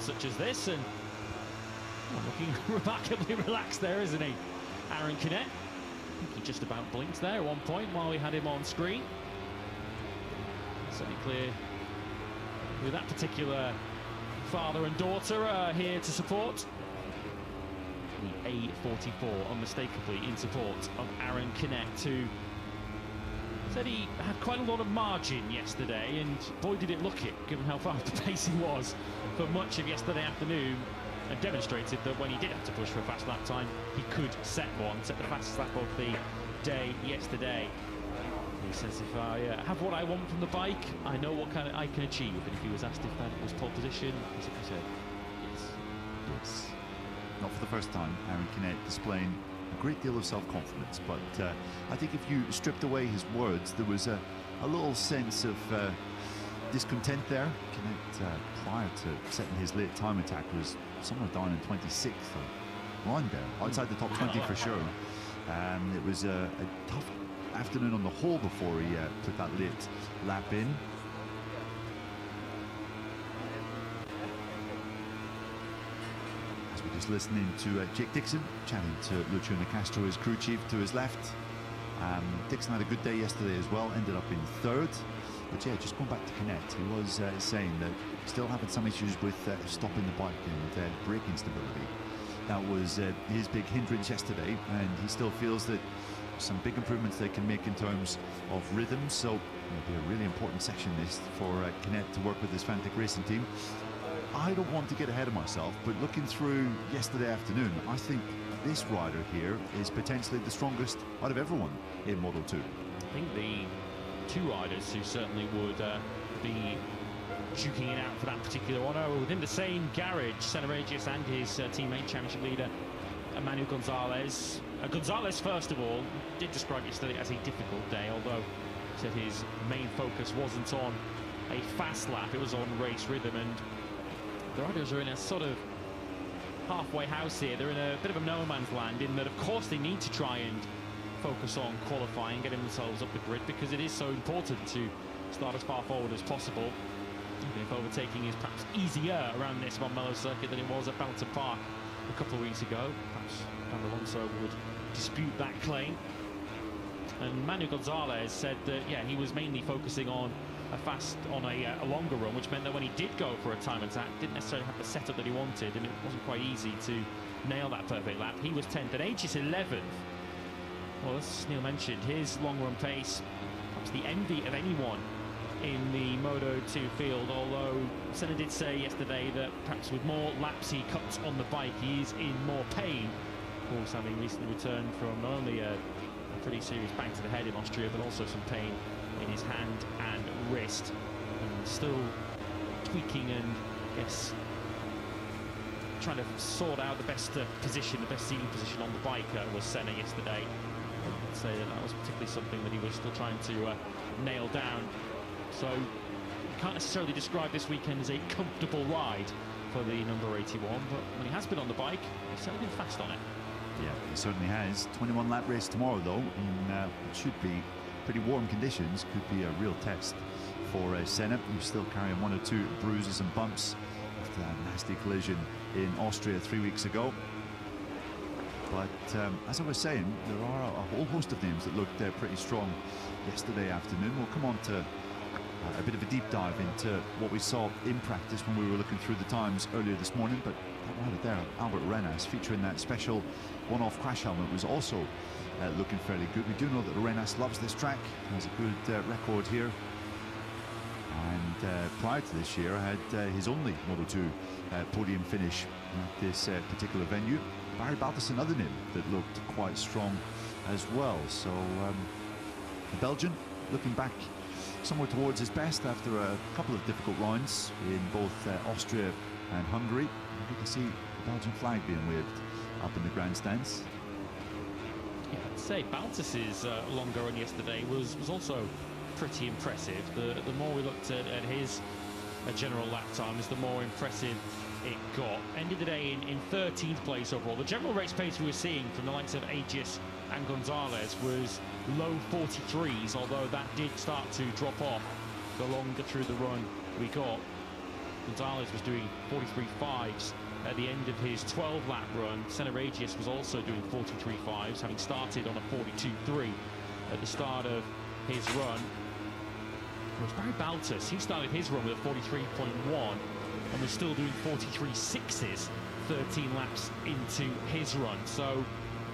such as this, and looking remarkably relaxed there, isn't he? Aaron Canet. I think he just about blinked there at one point while we had him on screen. Certainly clear with that particular father and daughter here to support. The A44 unmistakably in support of Aaron Canet, who said he had quite a lot of margin yesterday, and boy did it look it, given how fast the pace he was for much of yesterday afternoon, and demonstrated that when he did have to push for a fast lap time, he could set the fastest lap of the day yesterday. He says, if I have what I want from the bike, I know what I can achieve. And if he was asked if that was pole position, he simply said, yes. Not for the first time, Aaron Canet displaying a great deal of self-confidence, but I think if you stripped away his words, there was a little sense of discontent there. Canet, prior to setting his late time attack, was somewhere down in 26th, around there, outside the top 20 for sure. It was a tough afternoon on the whole before he put that late lap in. As we're just listening to Jake Dixon chatting to Lucio Nicastro, his crew chief, to his left. Dixon had a good day yesterday as well, ended up in third. But yeah, just going back to Canet, he was saying that still having some issues with stopping the bike and braking stability. That was his big hindrance yesterday, and he still feels that some big improvements they can make in terms of rhythm, so it'll be a really important section this for Canet to work with his Fantic racing team. I don't want to get ahead of myself, but looking through yesterday afternoon, I think this rider here is potentially the strongest out of everyone in Moto2. I think the two riders who certainly would be duking it out for that particular honour are within the same garage, Senna Regis and his teammate, championship leader Emmanuel Gonzalez. Gonzalez, first of all, did describe yesterday as a difficult day, although he said his main focus wasn't on a fast lap, it was on race rhythm, and the riders are in a sort of halfway house here. They're in a bit of a no man's land, in that of course they need to try and focus on qualifying, getting themselves up the grid, because it is so important to start as far forward as possible. Even if overtaking is perhaps easier around this Von Mello circuit than it was at Belton Park a couple of weeks ago. Perhaps Dan Alonso would dispute that claim. And Manu Gonzalez said that, yeah, he was mainly focusing on a longer run, which meant that when he did go for a time attack, didn't necessarily have the setup that he wanted, and it wasn't quite easy to nail that perfect lap. He was 10th, and Aegis 11th. Well, as Neil mentioned, his long run pace, perhaps the envy of anyone in the Moto2 field, although Senna did say yesterday that perhaps with more laps he cuts on the bike, he is in more pain. Of course, having recently returned from not only a pretty serious bang to the head in Austria, but also some pain in his hand and wrist, and still tweaking and, yes, trying to sort out the best position, the best seating position on the bike was Senna yesterday. I'd say that was particularly something that he was still trying to nail down. So you can't necessarily describe this weekend as a comfortable ride for the number 81, but when he has been on the bike, he's certainly been fast on it. Yeah, he certainly has. 21 lap race tomorrow though, in what should be pretty warm conditions. Could be a real test for Senna, who's still carrying one or two bruises and bumps after that nasty collision in Austria 3 weeks ago. But as I was saying, there are a whole host of names that looked pretty strong yesterday afternoon. We'll come on to a bit of a deep dive into what we saw in practice when we were looking through the times earlier this morning. But that rider there, Albert Arenas, featuring that special one-off crash helmet, was also looking fairly good. We do know that Arenas loves this track, has a good record here, and prior to this year had his only Moto2 podium finish at this particular venue. Barry Baltus, another name that looked quite strong as well. So the Belgian looking back somewhere towards his best after a couple of difficult rounds in both Austria and Hungary. Good to see the Belgian flag being waved up in the grandstands. Yeah, I'd say Baltus's longer run yesterday was also pretty impressive. The more we looked at his general lap times, the more impressive it got. Ended the day in 13th place overall. The general race pace we were seeing from the likes of Aegis and Gonzalez was low 43s, although that did start to drop off the longer through the run we got. Gonzalez was doing 43.5s at the end of his 12-lap run. Senna-Regius was also doing 43.5s, having started on a 42.3 at the start of his run. It was Barry Baltus. He started his run with a 43.1 and was still doing 43.6s 13 laps into his run. So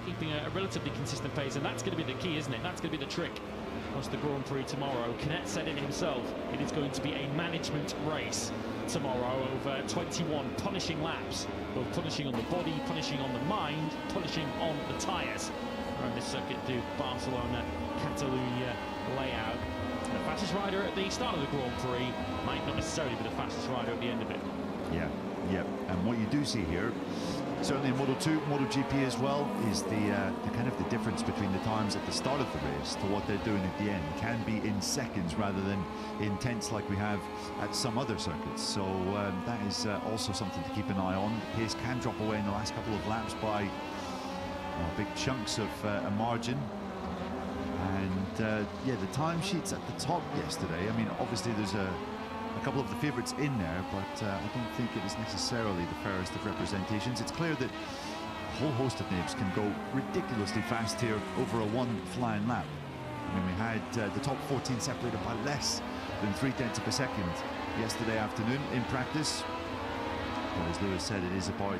keeping a relatively consistent pace, and that's going to be the key, isn't it? That's going to be the trick across the Grand Prix tomorrow. Canet said it himself, it is going to be a management race tomorrow over 21 punishing laps, both punishing on the body, punishing on the mind, punishing on the tyres around this circuit to Barcelona-Catalunya layout. The fastest rider at the start of the Grand Prix might not necessarily be the fastest rider at the end of it. Yeah, and what you do see here, certainly in Moto2, MotoGP as well, is the kind of the difference between the times at the start of the race to what they're doing at the end can be in seconds rather than in tenths like we have at some other circuits. So that is also something to keep an eye on. The pace can drop away in the last couple of laps by big chunks of a margin. And yeah, the timesheets at the top yesterday, I mean, obviously there's a couple of the favourites in there, but I don't think it is necessarily the fairest of representations. It's clear that a whole host of names can go ridiculously fast here over a one flying lap. I mean, we had the top 14 separated by less than 0.3 of a second yesterday afternoon in practice. But as Lewis said, it is about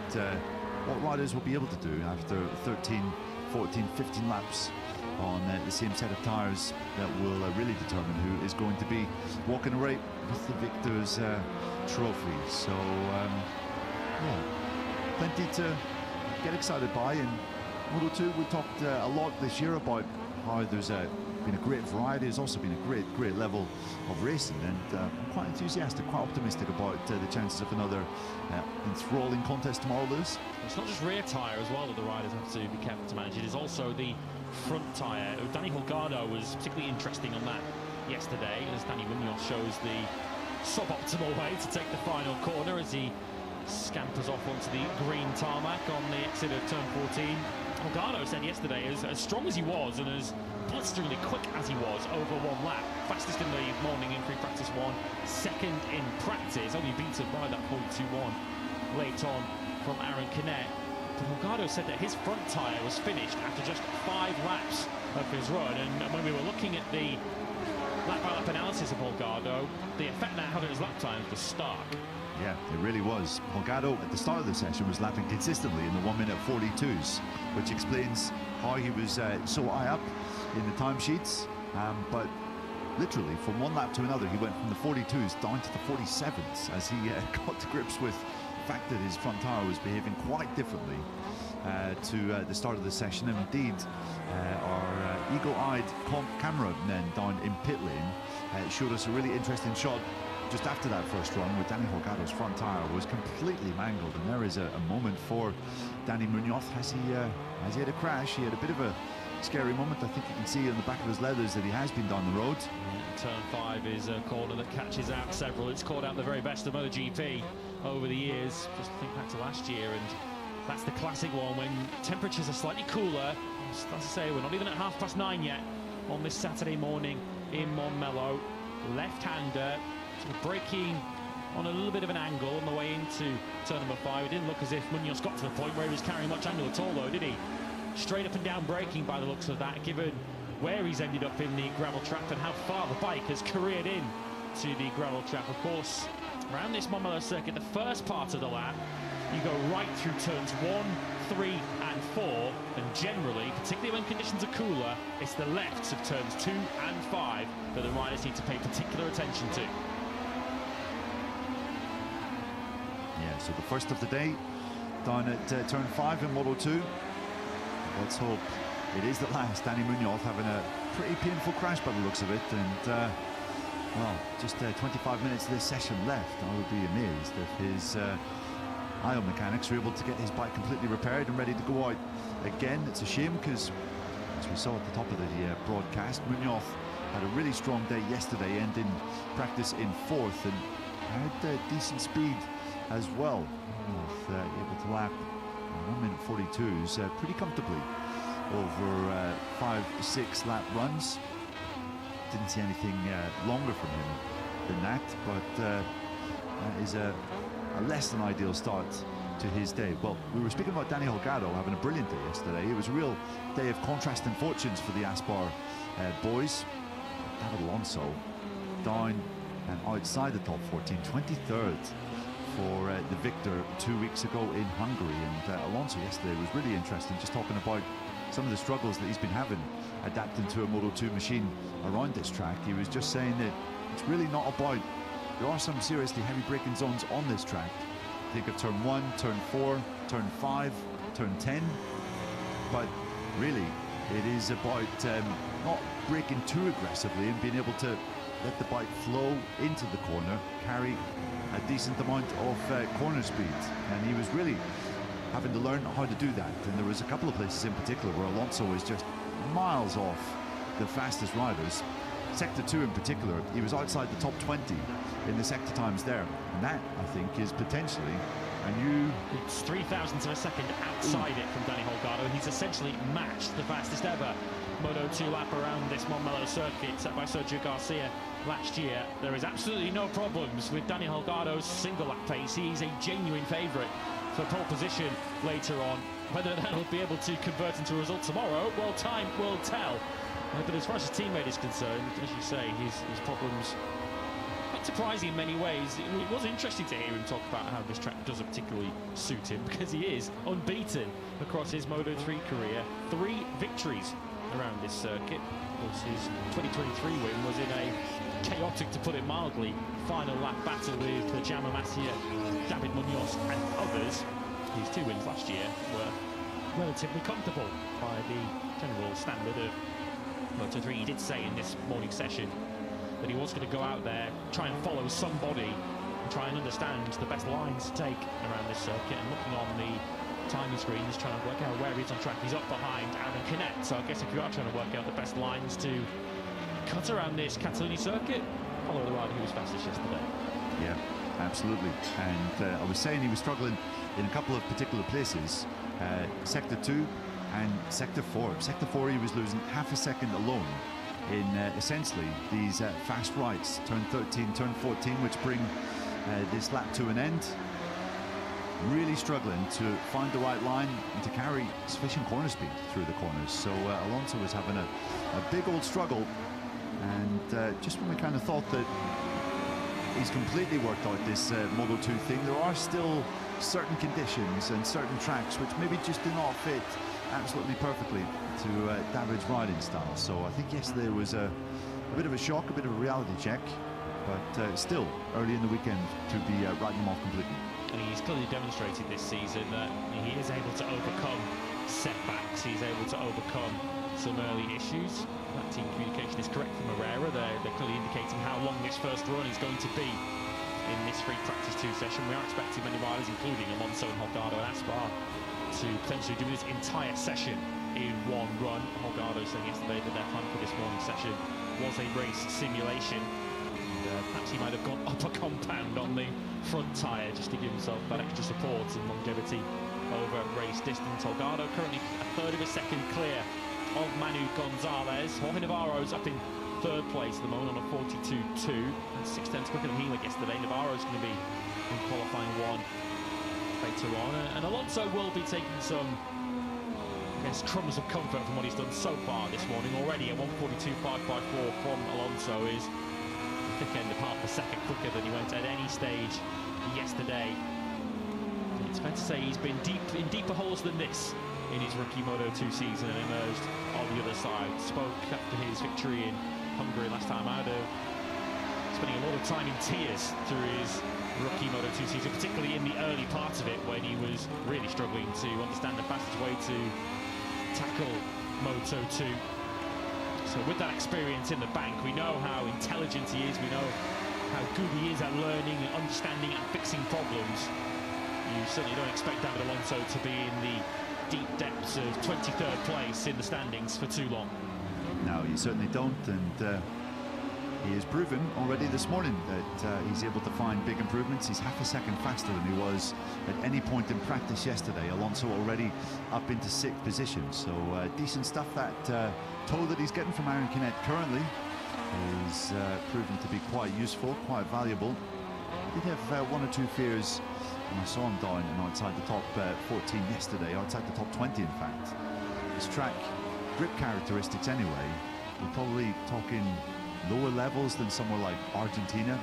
what riders will be able to do after 13, 14, 15 laps on the same set of tyres that will really determine who is going to be walking away with the victor's trophy. So yeah, plenty to get excited by. In Moto2, we talked a lot this year about how there's been a great variety. There's also been a great level of racing, and I'm quite enthusiastic, quite optimistic about the chances of another enthralling contest tomorrow, Lewis. It's not just rear tyre as well that the riders have to be careful to manage. It is also the front tyre. Danny Holgado was particularly interesting on that yesterday, as Danny Munoz shows the suboptimal way to take the final corner as he scampers off onto the green tarmac on the exit of turn 14. Holgado said yesterday, as strong as he was and as blisteringly quick as he was over one lap, fastest in the morning in free practice one, second in practice, only beaten by that 42.1 late on from Aaron Canet. But Holgado said that his front tyre was finished after just 5 laps of his run, and when we were looking at the lap-by-lap analysis of Holgado, the effect that had on his lap times was stark. Yeah, it really was. Holgado at the start of the session was lapping consistently in the 1-minute 42s, which explains how he was so high up in the timesheets. But literally, from one lap to another, he went from the 42s down to the 47s as he got to grips with the fact that his front tyre was behaving quite differently to the start of the session. And indeed, our eagle-eyed camera then down in pit lane showed us a really interesting shot just after that first run, where Danny Holgado's front tyre was completely mangled, and there is a moment for Danny Munoz. Has he had a crash? He had a bit of a scary moment. I think you can see on the back of his leathers that he has been down the road. Turn 5 is a corner that catches out several. It's caught out the very best of MotoGP over the years. Just think back to last year, and that's the classic one when temperatures are slightly cooler. As I say, we're not even at 9:30 yet on this Saturday morning in Montmello. Left-hander braking on a little bit of an angle on the way into turn number 5. It didn't look as if Munoz got to the point where he was carrying much angle at all, though, did he? Straight up and down braking by the looks of that, given where he's ended up in the gravel trap and how far the bike has careered in to the gravel trap. Of course, around this Montmello circuit, the first part of the lap, you go right through turns 1, 3 and 4, and generally, particularly when conditions are cooler, it's the lefts of turns 2 and 5 that the riders need to pay particular attention to. Yeah, so the first of the day down at turn 5 in Moto2. Let's hope it is the last. Danny Munoz having a pretty painful crash by the looks of it, and well, just 25 minutes of this session left. I would be amazed if his IO mechanics are able to get his bike completely repaired and ready to go out again. It's a shame because, as we saw at the top of the broadcast, Munoz had a really strong day yesterday, ending practice in 4th, and had decent speed as well, with able to lap 1-minute 42s pretty comfortably over 5-6 lap runs. Didn't see anything longer from him than that, but is a less than ideal start to his day. Well, we were speaking about Danny Holgado having a brilliant day yesterday. It was a real day of contrasting fortunes for the Aspar boys. David Alonso down and outside the top 14, 23rd for the victor 2 weeks ago in Hungary. And Alonso yesterday was really interesting, just talking about some of the struggles that he's been having adapting to a Moto2 machine around this track. He was just saying that it's really not about, there are some seriously heavy braking zones on this track. Think of turn 1, turn 4, turn 5, turn 10, but really it is about not braking too aggressively and being able to let the bike flow into the corner, carry a decent amount of corner speed. And he was really having to learn how to do that. And there was a couple of places in particular where Alonso was just miles off the fastest riders. Sector 2 in particular, he was outside the top 20 in the sector times there. And that, I think, is potentially a new... It's 3,000ths of a second outside it from Danny Holgado. He's essentially matched the fastest ever Moto2 lap around this Montmello circuit set by Sergio Garcia last year. There is absolutely no problems with Danny Holgado's single lap pace. He's a genuine favourite for pole position later on. Whether that will be able to convert into a result tomorrow, well, time will tell. But as far as his teammate is concerned, as you say, his problems quite surprising in many ways. It was interesting to hear him talk about how this track doesn't particularly suit him, because he is unbeaten across his Moto3 career. 3 victories around this circuit. Of course, his 2023 win was in a chaotic, to put it mildly, final lap battle with Jaume Masia, David Munoz and others. His 2 wins last year were relatively comfortable by the general standard of Moto3. He did say in this morning session that he was going to go out there, try and follow somebody, and try and understand the best lines to take around this circuit. And looking on the timing screen, he's trying to work out where he is on track. He's up behind Aaron Canet, so I guess if you are trying to work out the best lines to cut around this Catalunya circuit, follow the rider who was fastest yesterday. Yeah, absolutely. And I was saying he was struggling in a couple of particular places, sector 2 and sector 4. Sector 4 he was losing half a second alone in essentially these fast rights, turn 13, turn 14, which bring this lap to an end. Really struggling to find the right line and to carry sufficient corner speed through the corners. So Alonso was having a big old struggle, and just when we kind of thought that he's completely worked out this Moto2 thing, there are still certain conditions and certain tracks which maybe just do not fit absolutely perfectly to David's riding style. So I think yesterday was a bit of a shock, a bit of a reality check, but still early in the weekend to be writing him off completely. And he's clearly demonstrated this season that he is able to overcome setbacks. He's able to overcome some early issues. That team communication is correct from Herrera. They're clearly indicating how long this first run is going to be in this free practice 2 session. We are expecting many riders, including Alonso and Holgado and Aspar, to potentially do this entire session in one run. Holgado saying yesterday that their plan for this morning session was a race simulation. Perhaps he might have gone up a compound on the front tyre just to give himself that extra support and longevity over race distance. Holgado currently a third of a second clear of Manu Gonzalez. Jorge Navarro's up in 3rd place at the moment on a 42.2. And 6/10 quicker than he went yesterday. Navarro's going to be in qualifying 1 later on. And Alonso will be taking some, I guess, crumbs of comfort from what he's done so far this morning. Already a 142.554 from Alonso is thick end of half a second quicker than he went at any stage yesterday. It's fair to say he's been in deeper holes than this in his rookie Moto2 season and emerged on the other side. Spoke after his victory in Hungary last time out of spending a lot of time in tears through his rookie Moto2 season, particularly in the early parts of it when he was really struggling to understand the fastest way to tackle Moto2. So with that experience in the bank, we know how intelligent he is, we know how good he is at learning and understanding and fixing problems. You certainly don't expect David Alonso to be in the deep depths of 23rd place in the standings for too long. No, you certainly don't, and he has proven already this morning that he's able to find big improvements. He's half a second faster than he was at any point in practice yesterday. Alonso already up into 6th position, so decent stuff. That toll that he's getting from Aaron Canet currently is proven to be quite useful, quite valuable. I did have one or two fears when I saw him down and outside the top 14 yesterday, outside the top 20 in fact. This track, grip characteristics anyway, we're probably talking lower levels than somewhere like Argentina.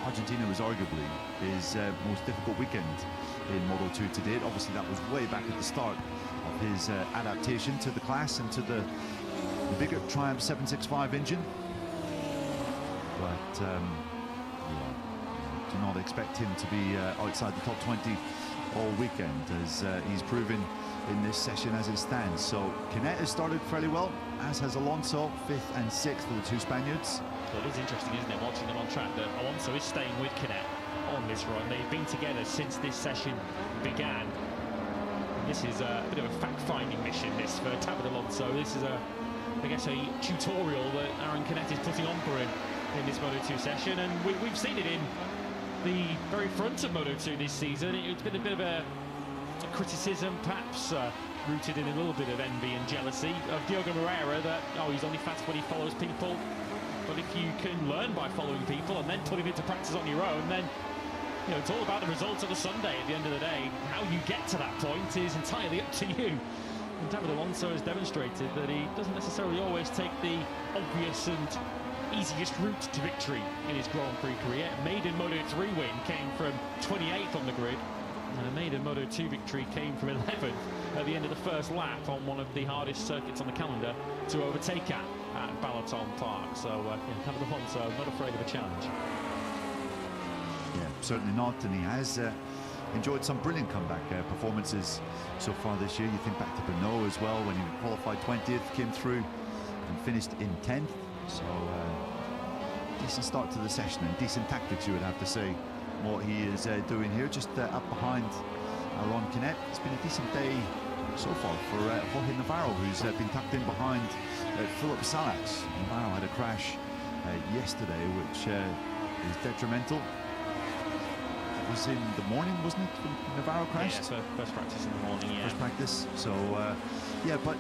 Argentina was arguably his most difficult weekend in Moto2 to date. Obviously that was way back at the start of his adaptation to the class and to the bigger Triumph 765 engine. But do not expect him to be outside the top 20 all weekend, as he's proven in this session as it stands. So Canet has started fairly well, as has Alonso, 5th and 6th for the two Spaniards. Well, it is interesting, isn't it, watching them on track, that Alonso is staying with Canet on this run. They've been together since this session began. This is a bit of a fact-finding mission, this, for David Alonso. This is I guess, a tutorial that Aaron Canet is putting on for him in this Moto2 session, and we've seen it in the very front of Moto2 this season. It's been a bit of a criticism, perhaps rooted in a little bit of envy and jealousy of Diogo Moreira, that, oh, he's only fast when he follows people. But if you can learn by following people and then put it into practice on your own, then you know, it's all about the results of the Sunday at the end of the day. How you get to that point is entirely up to you. And David Alonso has demonstrated that he doesn't necessarily always take the obvious and easiest route to victory in his Grand Prix career. A maiden Moto3 win came from 28th on the grid, and a maiden Moto2 victory came from 11th at the end of the first lap on one of the hardest circuits on the calendar to overtake at Balaton Park. So David Alonso not afraid of a challenge. Yeah, certainly not, and he has enjoyed some brilliant comeback performances so far this year. You think back to Bernot as well, when he qualified 20th, came through and finished in 10th. So decent start to the session and decent tactics, you would have to say, what he is doing here, just up behind Aaron Canet. It's been a decent day so far for Jorge Navarro, who's been tucked in behind Philip Salax. Navarro had a crash yesterday, which is detrimental. It was in the morning, wasn't it, when Navarro crashed? Yeah, so first practice in the morning, yeah. First practice, so yeah, but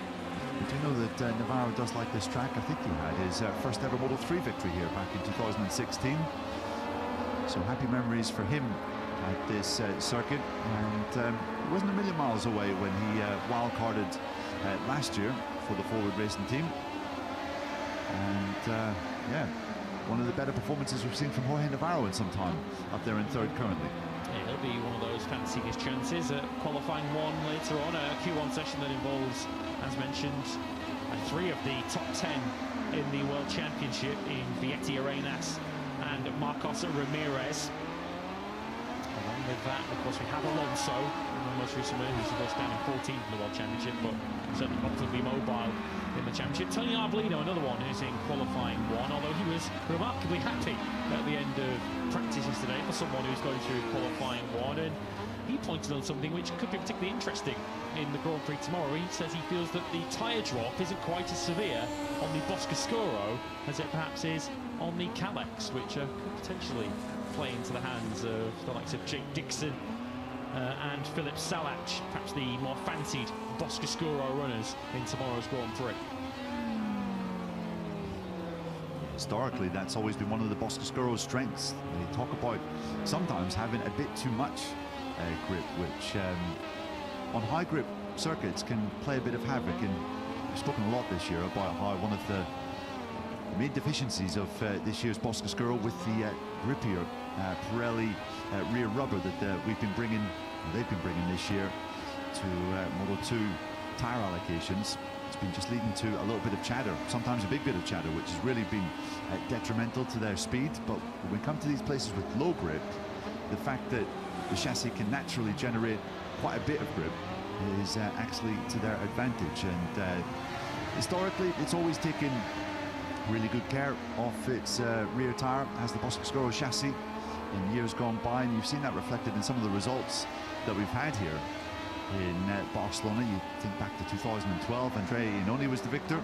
we do know that Navarro does like this track. I think he had his first ever Moto3 victory here back in 2016. So happy memories for him at this circuit, and he wasn't a million miles away when he wildcarded last year for the Forward Racing team. And yeah, one of the better performances we've seen from Jorge Navarro in some time, up there in third currently. Yeah, he'll be one of those fancying his chances at qualifying one later on, a Q1 session that involves, as mentioned, 3 of the top 10 in the World Championship in Vietti Arenas and Marcos Ramirez. Along with that, of course, we have Alonso, most recently, who's of course down in 14th in the World Championship, but certainly relatively mobile in the championship. Tony Arbolino, another one who's in qualifying 1, although he was remarkably happy at the end of practice yesterday for someone who's going through qualifying 1, and he pointed on something which could be particularly interesting in the Grand Prix tomorrow. He says he feels that the tyre drop isn't quite as severe on the Boscoscuro as it perhaps is on the Calex, which could potentially play into the hands of the likes of Jake Dixon and Philip Salac, perhaps the more fancied Boscoscuro runners in tomorrow's Grand Prix. Historically, that's always been one of the Boscoscuro's strengths. They talk about sometimes having a bit too much grip, which on high grip circuits can play a bit of havoc. And we've spoken a lot this year about how one of the main deficiencies of this year's Boscoscuro with the grippier Pirelli rear rubber that we've been bringing, they've been bringing this year to Moto2 tyre allocations. It's been just leading to a little bit of chatter, sometimes a big bit of chatter, which has really been detrimental to their speed. But when we come to these places with low grip, the fact that the chassis can naturally generate quite a bit of grip is actually to their advantage. And historically, it's always taken really good care of its rear tyre as the Boscoscuro chassis in years gone by, and you've seen that reflected in some of the results that we've had here in Barcelona. You think back to 2012, Andrea Iannone was the victor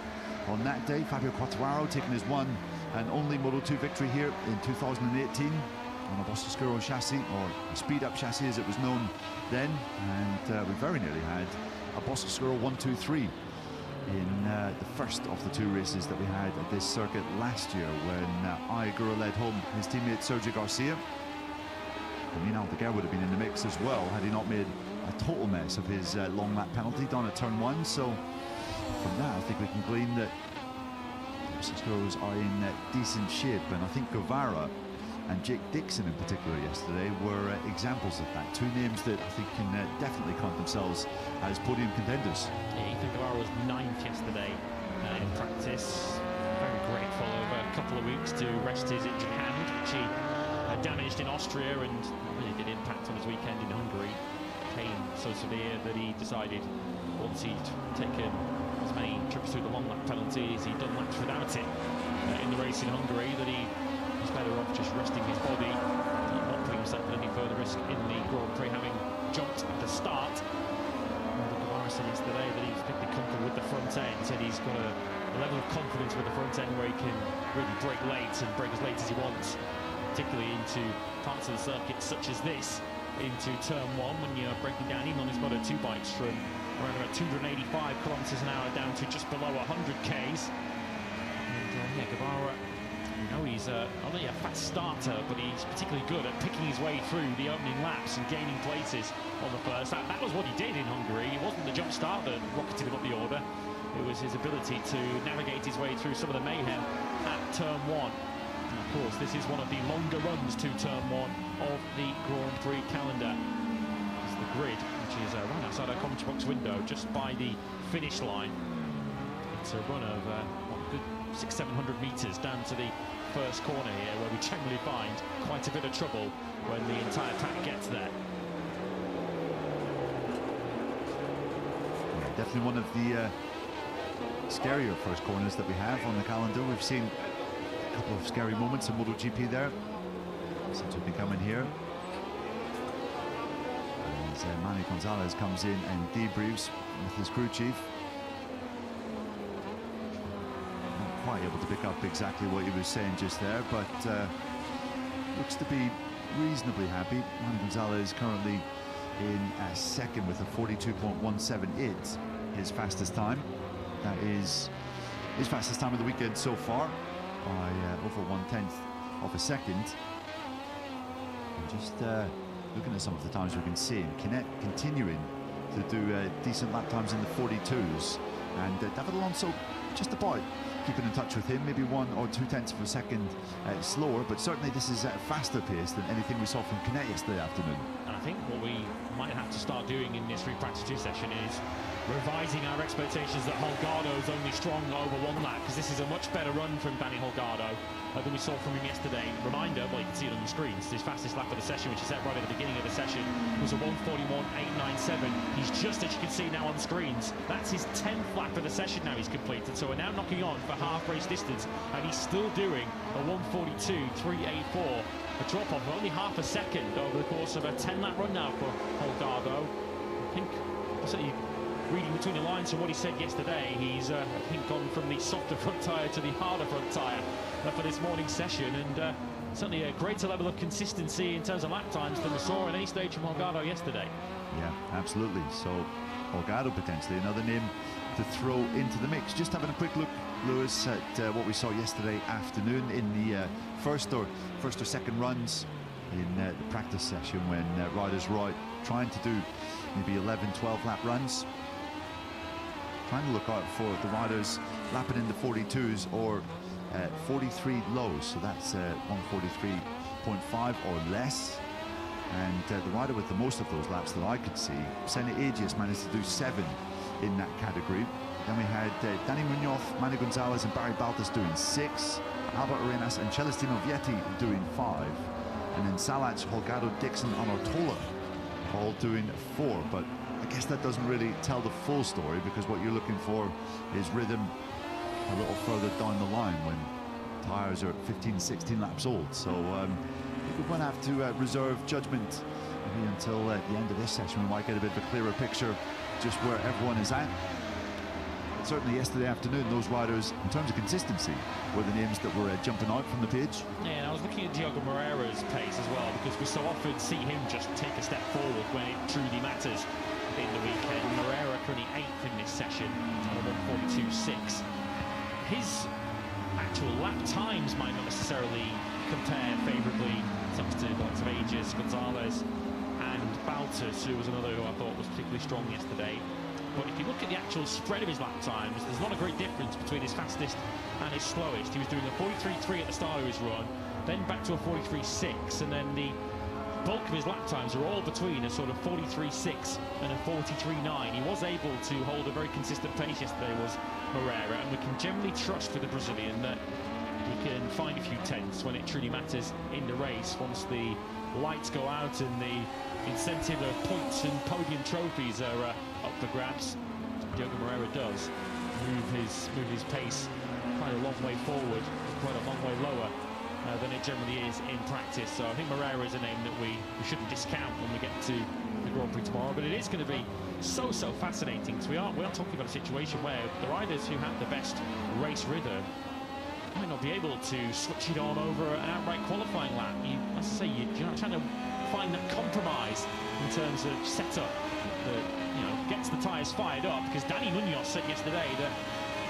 on that day. Fabio Quartararo taking his one and only Moto2 victory here in 2018 on a Boscoscuro chassis, or a speed-up chassis as it was known then, and we very nearly had a Boscoscuro 1-2-3 in the first of the 2 races that we had at this circuit last year, when Aigura led home his teammate Sergio Garcia. I mean, Aldeguer would have been in the mix as well had he not made a total mess of his long lap penalty done at turn 1. So from that, I think we can glean that the Cisco's are in decent shape, and I think Guevara and Jake Dixon in particular yesterday were examples of that. Two names that I think can definitely count themselves as podium contenders. Yeah, Ethan Guevara was 9th yesterday in practice. Very grateful over a couple of weeks to rest his injured hand, which he damaged in Austria, and really did impact on his weekend in Hungary. Pain so severe that he decided, once he'd taken as many trips through the long lap penalties, he'd done laps without it in the race in Hungary, that he was better off just resting his body, not putting himself at any further risk in the Grand Prix, having jumped at the start. Guevara said yesterday that he's particularly comfortable with the front end, said he's got a level of confidence with the front end where he can really break late and break as late as he wants, particularly into parts of the circuit such as this, into turn 1, when you're breaking down even on his Moto2 bikes from around about 285 kilometers an hour down to just below 100 Ks. And yeah, Guevara, you know, he's only a fast starter, but he's particularly good at picking his way through the opening laps and gaining places on the first. That was what he did in Hungary. It wasn't the jump start that rocketed him up the order. It was his ability to navigate his way through some of the mayhem at turn 1. And of course, this is one of the longer runs to turn 1 of the Grand Prix calendar. It's the grid, which is right outside our commentary box window, just by the finish line. It's a run of a good 600-700 meters down to the first corner here, where we generally find quite a bit of trouble when the entire pack gets there. Yeah, definitely one of the scarier first corners that we have on the calendar. We've seen a couple of scary moments in MotoGP there since we've been coming here. And Manny Gonzalez comes in and debriefs with his crew chief. Not quite able to pick up exactly what he was saying just there, but looks to be reasonably happy. Manny Gonzalez currently in second with a 42.178, his fastest time. That is his fastest time of the weekend so far, by over 1/10 of a second. And just looking at some of the times we can see him, continuing to do decent lap times in the 42s, and David Alonso just about keeping in touch with him, maybe 1 or 2/10 of a second slower, but certainly this is at a faster pace than anything we saw from Canet yesterday afternoon. And I think what we might have to start doing in this Practice 2 session is revising our expectations that Holgado's only strong over 1 lap, because this is a much better run from Danny Holgado than we saw from him yesterday. Reminder, well, you can see it on the screens, his fastest lap of the session, which he set right at the beginning of the session, was a 1:41.897. He's just, as you can see now on screens, that's his 10th lap of the session now he's completed. So we're now knocking on for half race distance, and he's still doing a 1:42.384. A drop off of only half a second over the course of a 10-lap run now for Holgado. I think, certainly reading between the lines from what he said yesterday, he's I think gone from the softer front tyre to the harder front tyre for this morning's session, and certainly a greater level of consistency in terms of lap times than we saw at any stage from Holgado yesterday. Yeah, absolutely. So Holgado potentially another name to throw into the mix. Just having a quick look, Lewis, at what we saw yesterday afternoon in the first or second runs in the practice session, when riders were out trying to do maybe 11-12 lap runs, trying to look out for the riders lapping in the 42s or 43 lows, so that's 1:43.5 or less. And the rider with the most of those laps that I could see, Senna Agius, managed to do 7 in that category. Then we had Danny Munoz, Manny Gonzalez and Barry Baltas doing 6, Albert Arenas and Celestino Vietti doing 5, and then Salac, Holgado, Dixon and Ortola all doing 4. But I guess that doesn't really tell the full story, because what you're looking for is rhythm a little further down the line when tyres are 15-16 laps old. So I think we're going to have to reserve judgment maybe until the end of this session. We might get a bit of a clearer picture just where everyone is at. But certainly yesterday afternoon, those riders, in terms of consistency, were the names that were jumping out from the page. Yeah, and I was looking at Diogo Moreira's pace as well, because we so often see him just take a step forward when it truly matters in the weekend. Moreira currently 8th in this session on 1:42.6. His actual lap times might not necessarily compare favourably thanks to the likes of Aegis, Gonzalez and Baltus, who was another who I thought was particularly strong yesterday. But if you look at the actual spread of his lap times, there's not a great difference between his fastest and his slowest. He was doing a 43.3 at the start of his run, then back to a 43.6, and then the bulk of his lap times are all between a sort of 43.6 and a 43.9. He was able to hold a very consistent pace yesterday, was Moreira, and we can generally trust with the Brazilian that he can find a few tenths when it truly matters in the race. Once the lights go out and the incentive of points and podium trophies are up for grabs, Diogo Moreira does move his pace quite a long way forward, quite a long way lower than it generally is in practice. So I think Moreira is a name that we shouldn't discount when we get to the Grand Prix tomorrow. But it is going to be so fascinating, because we are talking about a situation where the riders who have the best race rhythm might not be able to switch it on over an outright qualifying lap. As I say, you're not trying to find that compromise in terms of setup that gets the tyres fired up, because Danny Munoz said yesterday that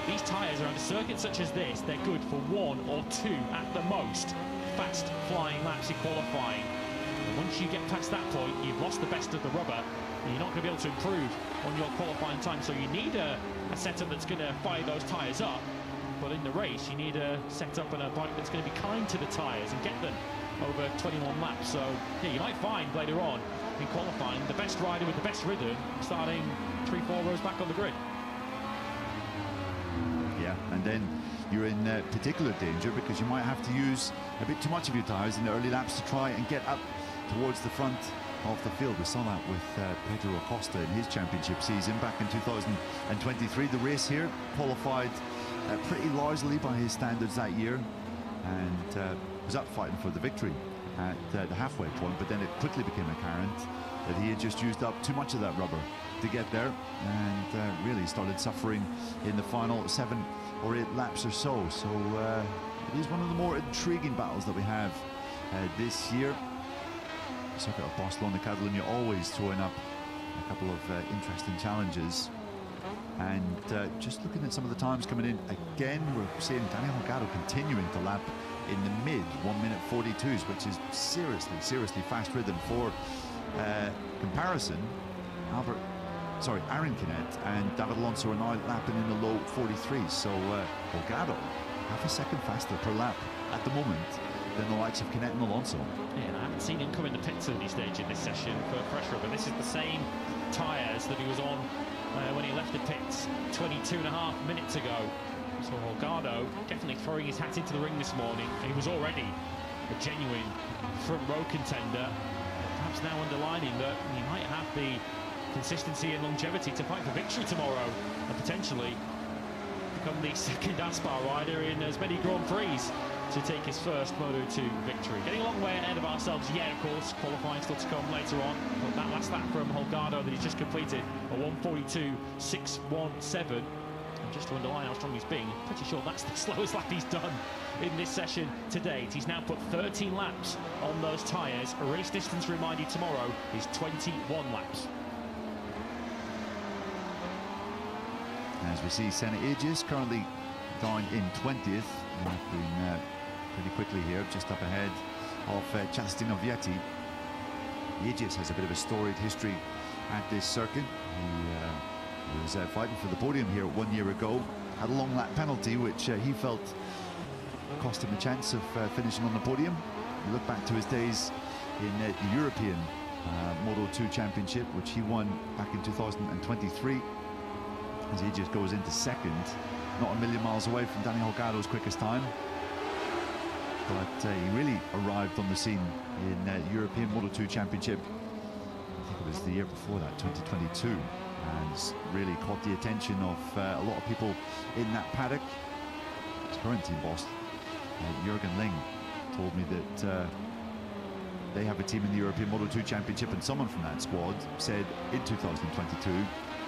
these tyres around a circuit such as this, they're good for 1 or 2 at the most fast flying laps in qualifying. And once you get past that point, you've lost the best of the rubber, and you're not going to be able to improve on your qualifying time. So you need a setup that's going to fire those tyres up. But in the race, you need a setup and a bike that's going to be kind to the tyres and get them over 21 laps. So yeah, you might find later on in qualifying the best rider with the best rhythm starting 3-4 rows back on the grid. Yeah, and then you're in particular danger because you might have to use a bit too much of your tyres in the early laps to try and get up towards the front of the field. We saw that with Pedro Acosta in his championship season back in 2023. The race here qualified pretty largely by his standards that year, and was up fighting for the victory at the halfway point, but then it quickly became apparent that he had just used up too much of that rubber to get there, and really started suffering in the final 7 or 8 laps or so. So it is one of the more intriguing battles that we have this year. The circuit of Barcelona-Catalunya always throwing up a couple of interesting challenges. And just looking at some of the times coming in, again, we're seeing Daniel Holgado continuing to lap in the mid 1:42s, which is seriously fast rhythm. For comparison, Aaron Canet and David Alonso are now lapping in the low 43s. So Holgado half a second faster per lap at the moment than the likes of Canet and Alonso. Yeah, and I haven't seen him come in the pits at any stage in this session for pressure, but this is the same tyres that he was on when he left the pits 22.5 minutes ago. So Holgado definitely throwing his hat into the ring this morning. He was already a genuine front row contender, perhaps now underlining that he might have the consistency and longevity to fight for victory tomorrow and potentially become the second Aspar rider in as many Grand Prix to take his first Moto2 victory. Getting a long way ahead of ourselves yet, of course. Qualifying still to come later on. But that last lap from Holgado that he's just completed, a 1:42.617. And just to underline how strong he's being, I'm pretty sure that's the slowest lap he's done in this session to date. He's now put 13 laps on those tyres. A race distance, remind you, tomorrow is 21 laps. As we see, Senna Aegis currently down in 20th. They've been pretty quickly here, just up ahead of Chastino Vietti. Aegis has a bit of a storied history at this circuit. He was fighting for the podium here 1 year ago. Had a long lap penalty, which he felt cost him a chance of finishing on the podium. You look back to his days in the European Moto2 Championship, which he won back in 2023. As Aegis goes into second, not a million miles away from Dani Holgado's quickest time. But he really arrived on the scene in European Moto2 Championship. I think it was the year before that, 2022, and really caught the attention of a lot of people in that paddock. His current team boss, Jürgen Ling, told me that they have a team in the European Moto2 Championship, and someone from that squad said in 2022,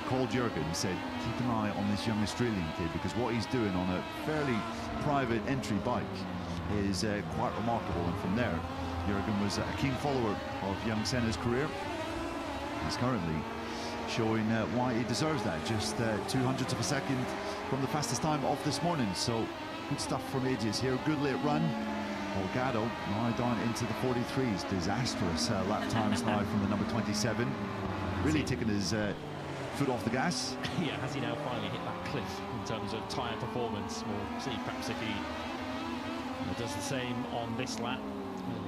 called Jürgen and said, keep an eye on this young Australian kid, because what he's doing on a fairly private entry bike is quite remarkable. And from there, Jürgen was a keen follower of young Senna's career. He's currently showing why he deserves that, just 0.02 of a second from the fastest time of this morning. So good stuff from Aegis here, good late run, Holgado now down into the 43s. Disastrous lap times now from the number 27. Really taking his foot off the gas. Yeah, has he now finally hit that cliff in terms of tyre performance? We'll see perhaps if he does the same on this lap.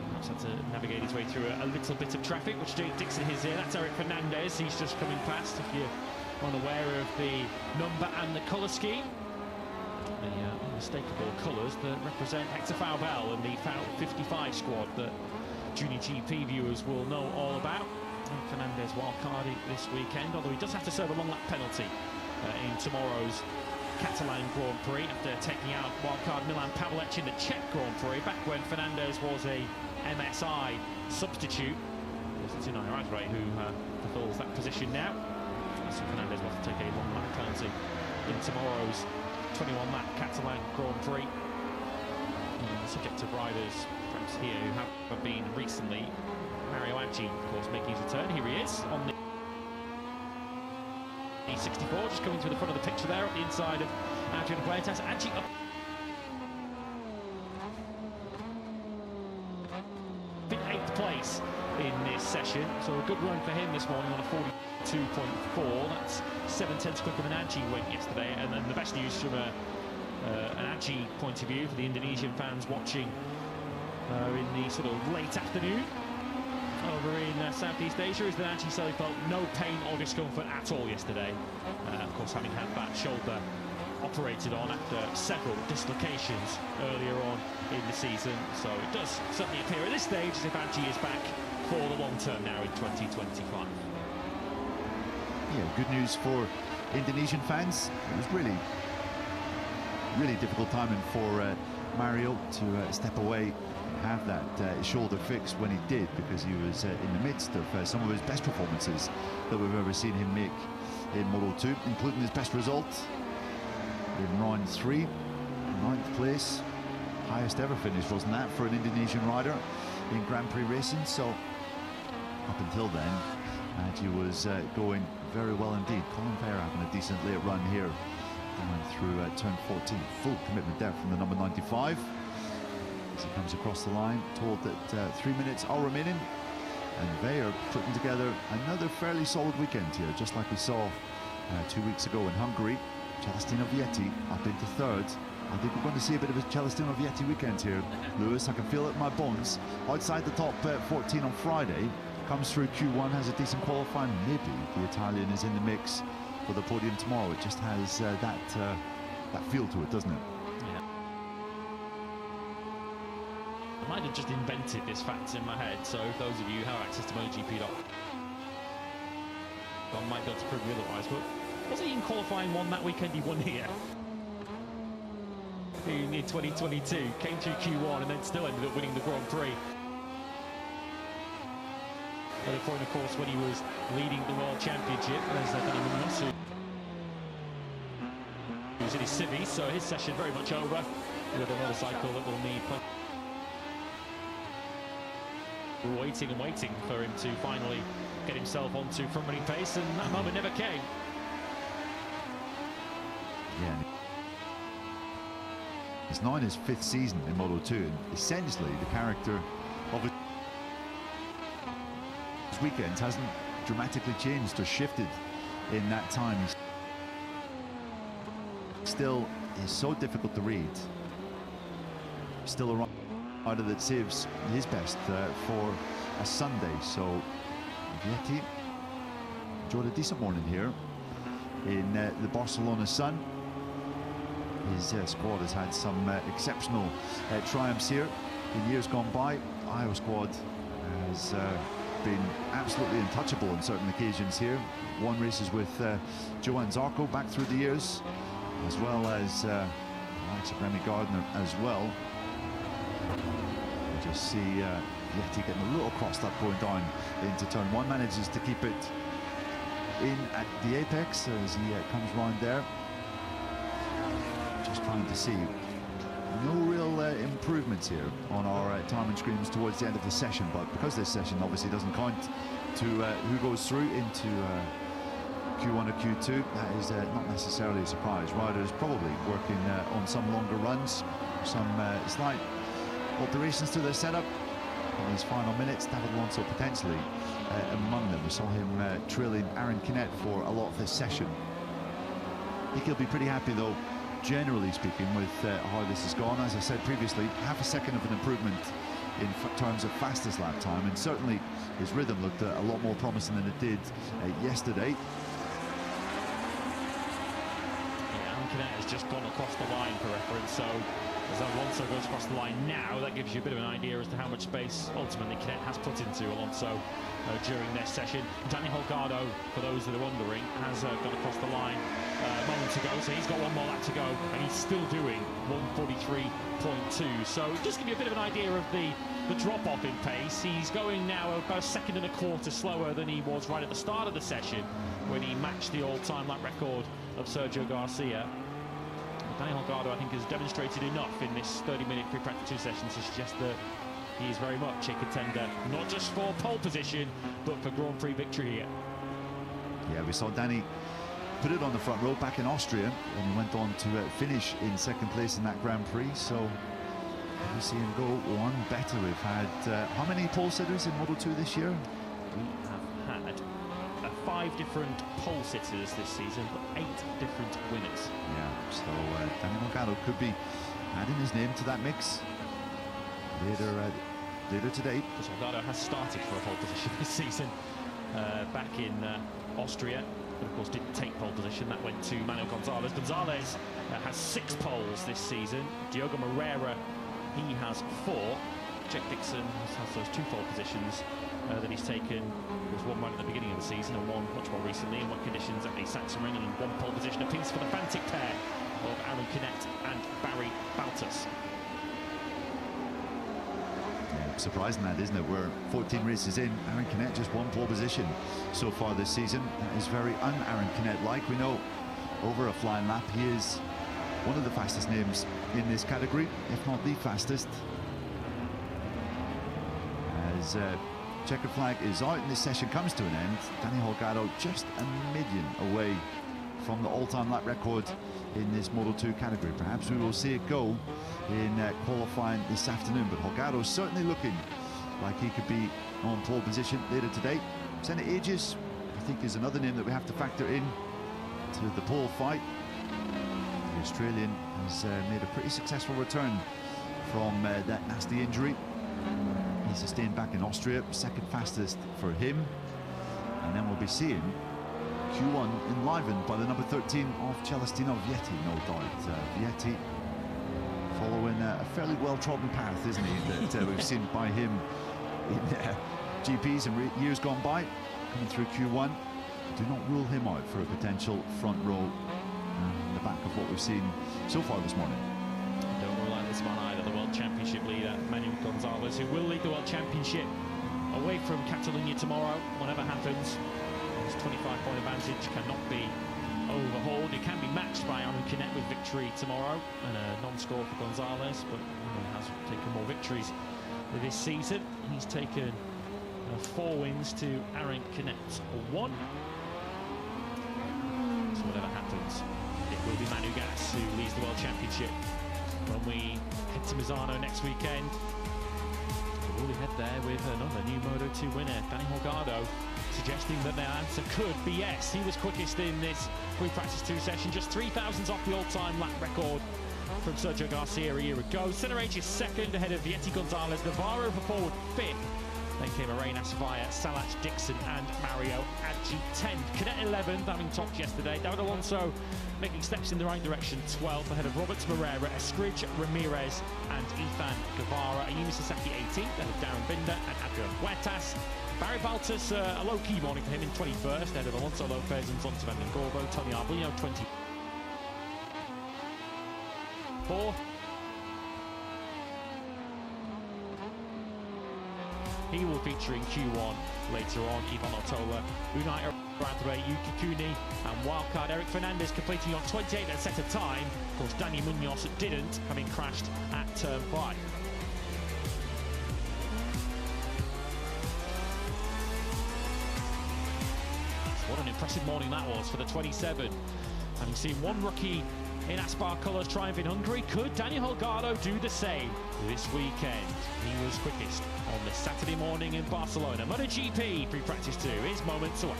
Perhaps had to navigate his way through a little bit of traffic, which Dixon is here. That's Eric Fernandez. He's just coming past, if you're unaware of the number and the colour scheme. The unmistakable colours that represent Hector Faubel and the 55 squad that Junior GP viewers will know all about. And Fernandez wildcarding this weekend, although he does have to serve a long lap penalty in tomorrow's Catalan Grand Prix after taking out wildcard Milan Pavlec in the Czech Grand Prix back when Fernandez was a MSI substitute. It's Unai Razray who fulfills that position now. So Fernandez will have to take a long lap penalty in tomorrow's 21 lap Catalan Grand Prix. Subject to riders perhaps here who have been recently. Mario Aggi, of course, making his return. Here he is on the 64, just coming through the front of the picture there at the inside of Adrian Huertas. Aggi up in 8th place in this session, so a good run for him this morning on a 42.4. That's 7/10 quicker than Aggi went yesterday. And then the best news from an Aggi point of view for the Indonesian fans watching in the sort of late afternoon over in Southeast Asia is that Aggi said he felt no pain or discomfort at all yesterday. Of course, having had that shoulder operated on after several dislocations earlier on in the season. So it does certainly appear at this stage as if Aggi is back for the long term now in 2025. Yeah, good news for Indonesian fans. It was really difficult timing for Mario to step away, have that shoulder fixed when he did, because he was in the midst of some of his best performances that we've ever seen him make in Moto2, including his best result in round 3, 9th place. Highest ever finish, wasn't that, for an Indonesian rider in Grand Prix racing? So up until then, Aggi was going very well indeed. Colin Fair having a decent late run here going through turn 14. Full commitment there from the number 95 as he comes across the line, told that 3 minutes are remaining, and they are putting together another fairly solid weekend here, just like we saw 2 weeks ago in Hungary. Celestino Vietti up into 3rd. I think we're going to see a bit of a Celestino Vietti weekend here, Lewis. I can feel it in my bones. Outside the top 14 on Friday, comes through Q1, has a decent qualifying. Maybe the Italian is in the mix for the podium tomorrow. It just has that feel to it, doesn't it? Yeah. I might have just invented this fact in my head, so if those of you who have access to MotoGP.com might be able to prove me otherwise, but wasn't he in qualifying one that weekend he won here? In 2022, came through Q1 and then still ended up winning the Grand Prix. At a point, of course, when he was leading the World Championship, as Dani who's in his civvies, so his session very much over with a motorcycle that will need waiting and waiting for him to finally get himself onto front running pace, and that moment never came. Yeah. He's now in his 5th season in Moto2, and essentially the character of his weekends hasn't dramatically changed or shifted in that time. He still is so difficult to read. Still a rider that saves his best for a Sunday. So Vietti enjoyed a decent morning here in the Barcelona sun. His squad has had some exceptional triumphs here in years gone by. Iowa squad has been absolutely untouchable on certain occasions here. Won races with Johan Zarco back through the years, as well as Alex Remy Gardner as well. You just see Vietti getting a little crossed up going down into turn 1, manages to keep it in at the apex as he comes round there. Just trying to see no real improvements here on our timing screens towards the end of the session, but because this session obviously doesn't count to who goes through into Q1 or Q2, that is not necessarily a surprise. Riders probably working on some longer runs, some slight alterations to their setup in these final minutes. David Alonso potentially among them. We saw him trailing Aaron Canet for a lot of this session. I think he'll be pretty happy though, generally speaking, with how this has gone. As I said previously, half a second of an improvement in terms of fastest lap time, and certainly his rhythm looked a lot more promising than it did yesterday. Aaron Canet has just gone across the line for reference, so as Alonso goes across the line now, that gives you a bit of an idea as to how much space ultimately Canet has put into Alonso during this session. Danny Holgado, for those that are wondering, has gone across the line a moment ago, so he's got one more lap to go, and he's still doing 1:43.2. So just give you a bit of an idea of the drop-off in pace. He's going now about a second and a quarter slower than he was right at the start of the session when he matched the all-time lap record of Sergio Garcia. Daniel Holgado, I think, has demonstrated enough in this 30-minute pre-practice 2 session to suggest that he is very much a contender, not just for pole position, but for Grand Prix victory here. Yeah, we saw Danny put it on the front row back in Austria, and he went on to finish in second place in that Grand Prix. So we see him go one better. We've had how many pole sitters in Moto2 this year? We have had 5 different pole sitters this season, but 8 different winners. Yeah, so Daniel Holgado could be adding his name to that mix later today. Because Holgado has started for a pole position this season back in Austria, but of course didn't take pole position. That went to Manuel Gonzalez. Gonzalez has 6 poles this season. Diogo Moreira, he has 4. Jack Dixon has those 2 pole positions that he's taken. There was one right at the beginning of the season and one much more recently in wet conditions at the Sachsenring, and 1 pole position apiece for the Fantic pair of Aaron Canet and Barry Baltus. Yeah, surprising that, isn't it? We're 14 races in, Aaron Canet just 1 pole position so far this season. That is very un-Aaron Canet-like. We know over a flying lap he is one of the fastest names in this category, if not the fastest. As checkered flag is out and this session comes to an end, Danny Holgado just a million away from the all-time lap record in this Moto2 category. Perhaps we will see it go in qualifying this afternoon, but Holgado's certainly looking like he could be on pole position later today. Senna Aegis, I think, is another name that we have to factor in to the pole fight. The Australian has made a pretty successful return from that nasty injury he sustained back in Austria. 2nd fastest for him, and then we'll be seeing Q1 enlivened by the number 13 of Celestino Vietti, no doubt. Vietti following a fairly well-trodden path, isn't he, that we've seen by him in GPs and years gone by. Coming through Q1, do not rule him out for a potential front row in the back of what we've seen so far this morning. Don't rule out this one either. The World Championship leader, Manuel Gonzalez, who will lead the World Championship away from Catalunya tomorrow, whatever happens. His 25-point advantage cannot be overhauled. It can be matched by Aaron Canet with victory tomorrow and a non-score for Gonzalez, but he has taken more victories this season. He's taken 4 wins to Aaron Canet's 1. So whatever happens, it will be Manu Gas who leads the World Championship when we head to Misano next weekend. We'll head there with another new Moto2 winner, Danny Holgado, suggesting that their answer could be yes. He was quickest in this pre-practice 2 session, just 3 thousandths off the all-time lap record from Sergio Garcia a year ago. Senna Aegis 2nd ahead of Vietti Gonzalez, Navarro for forward 5th. Then came Arenas via Salach, Dixon and Mario Adji 10th. Canet 11th, having topped yesterday. David Alonso making steps in the right direction, 12th ahead of Roberts Moreira, Escridge, Ramirez and Ethan Guevara. Ayumi Sasaki 18th ahead of Darren Binder and Adrian Huertas. Barry Baltus, a low-key morning for him in 21st ahead of Alonso Lopez and Zonta van den Gorbo. Tony Arbolino 24th. He will feature in Q1 later on. Ivan Otola, Unai Radre, Yuki Kuni and wildcard Eric Fernandez completing on 28th and set of time. Of course, Dani Munoz didn't, having crashed at turn 5. What an impressive morning that was for the 27. Having seen 1 rookie in Aspar colours triumph in Hungary. Could Daniel Holgado do the same this weekend? He was quickest on this Saturday morning in Barcelona. MotoGP pre-practice 2 is moments away.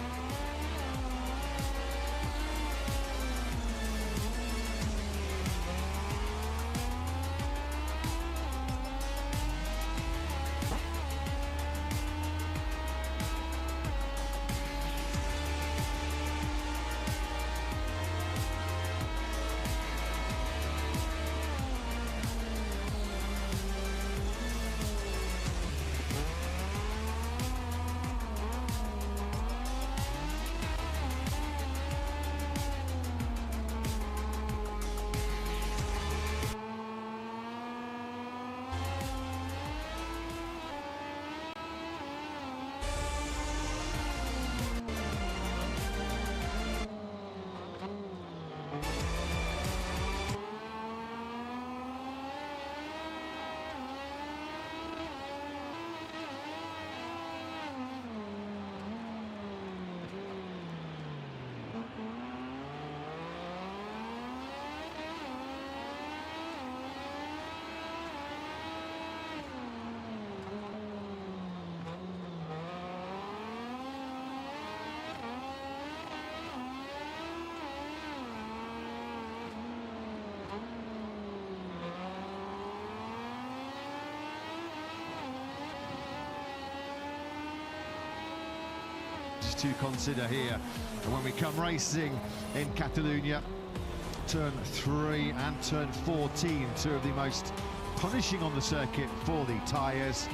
To consider here when we come racing in Catalunya. Turn 3 and turn 14, two of the most punishing on the circuit for the tyres.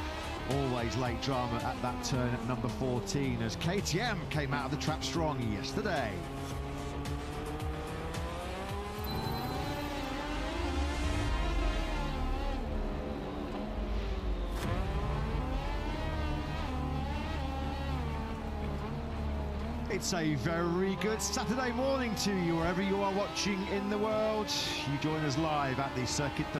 Always late drama at that turn at number 14 as KTM came out of the trap strong yesterday. It's a very good Saturday morning to you, wherever you are watching in the world. You join us live at the circuit